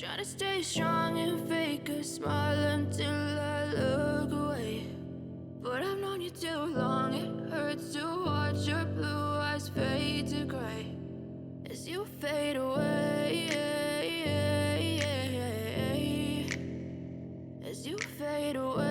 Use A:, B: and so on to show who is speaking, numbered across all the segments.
A: try to stay strong and fake a smile until I look away. But I've known you too long, it hurts to watch your blue eyes fade to gray as you fade away, as you fade away.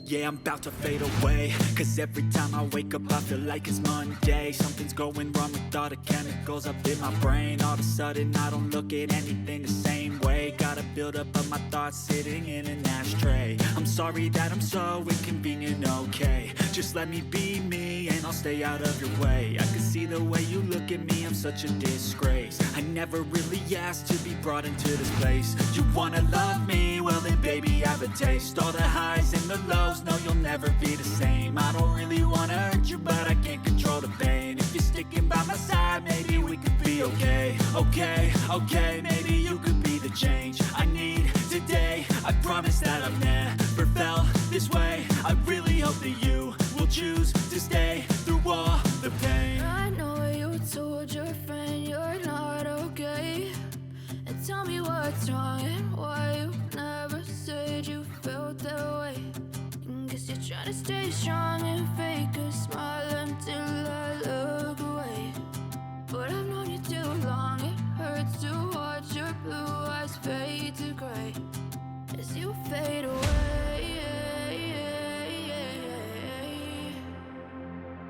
B: Yeah, I'm about to fade away, cause every time I wake up I feel like it's Monday. Something's going wrong with all the chemicals up in my brain. All of a sudden I don't look at anything the same way. Got a buildup of my thoughts sitting in an ashtray. I'm sorry that I'm so inconvenient, okay. Just let me be me and I'll stay out of your way. I can see the way you look at me, I'm such a disgrace. I never really asked to be brought into this place. You wanna love me? Well then baby, have a taste. All the highs and the lows, no, you'll never be the same. I don't really wanna hurt you, but I can't control the pain. If you're sticking by my side, maybe we could be okay. Okay, maybe you could be the change I need today. I promise that I've never felt this way. I really hope that you will choose to stay through all the pain.
A: I know you told your friend you're not okay, and tell me what's wrong and why you never said you felt that way. Guess you're trying to stay strong and fake a smile until I look away. But I've known you too long, it hurts to watch your blue eyes fade to gray as you fade away,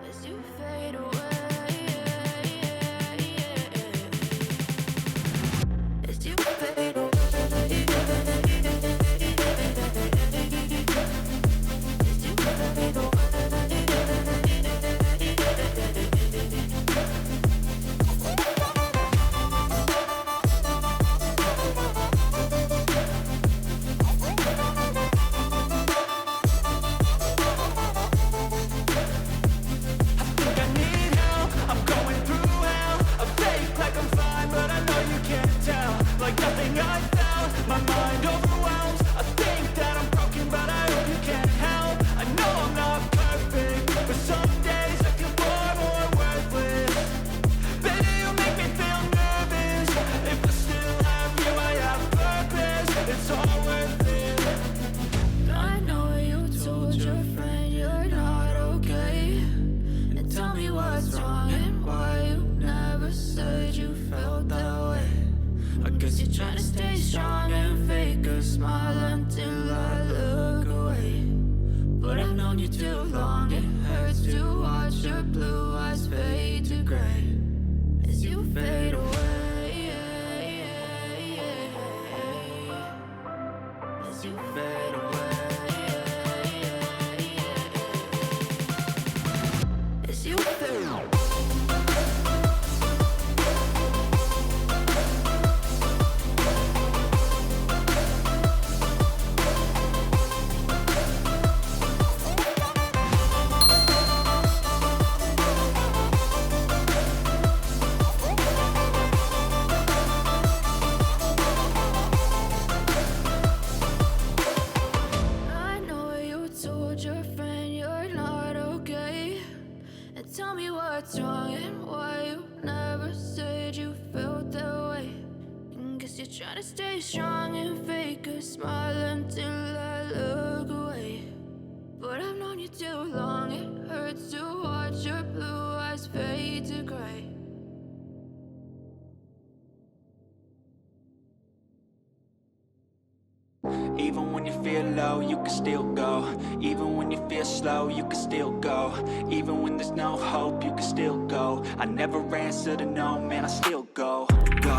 A: as you fade away, as you fade away. Try to stay strong and fake a smile until I look away. But I've known you too long, it hurts to watch your blue eyes fade to gray.
B: Even when you feel low, you can still go. Even when you feel slow, you can still go. Even when there's no hope, you can still go. I never answer to no, man, I still go. Go,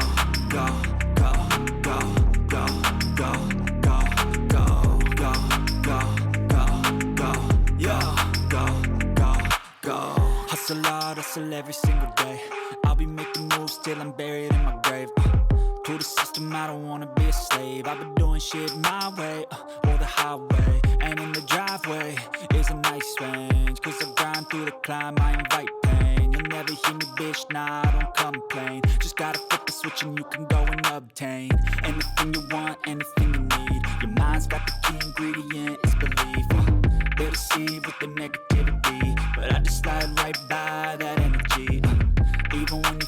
B: go, go, go, go, go, go, go, go, go, go, go, yo, go, go, go. Hustle hard, hustle every single day. I'll be making moves till I'm buried in my grave. To the system, I don't wanna be a slave. I've been doing shit my way, or the highway. And in the driveway is a nice range, cause I grind through the climb, I invite pain. You'll never hear me, bitch, nah, I don't complain. Just gotta flip the switch and you can go and obtain anything you want, anything you need. Your mind's got the key ingredient, it's belief. They'll deceive with the negativity, but I just slide right by that energy. Even when you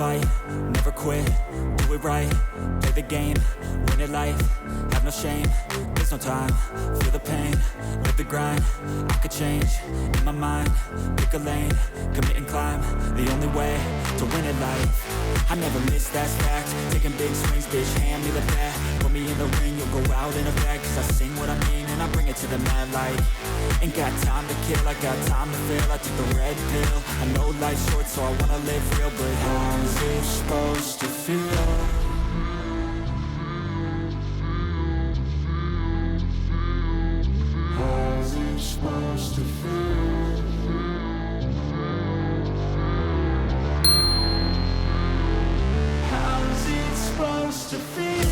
B: fight, never quit, do it right, play the game, win it life, have no shame, there's no time, feel the pain, live the grind, I could change, in my mind, pick a lane, commit and climb, the only way to win at life. I never miss, that's fact, taking big swings, bitch, hand me the bat, put me in the ring, you'll go out in a bag, cause I sing what I mean and I bring it to the mad light. Ain't got time to kill, I got time to feel, I took the red pill, I know life's short so I wanna live real, but how's it supposed to feel? How's it supposed to feel? How's it supposed to feel?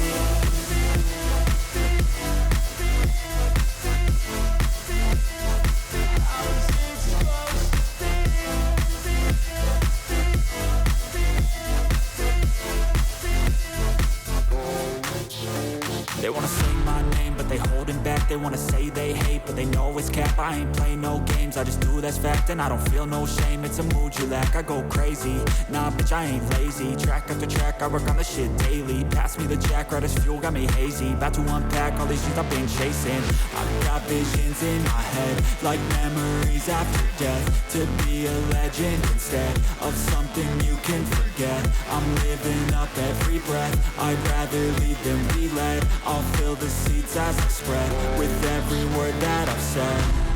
B: They wanna say my name, but they holding back. They wanna say they hate, but they know it's cap. I ain't play no games, I just do that's fact. And I don't feel no shame, it's a mood you lack. I go crazy, nah bitch I ain't lazy. Track after track, I work on the shit daily. Pass me the jack, right as fuel, got me hazy. About to unpack all these things I've been chasing. I've got visions in my head, like memories after death. To be a legend instead of something you can forget. I'm living up every breath, I'd rather lead than be led. I'll fill the seats as I spread with every word that I've said.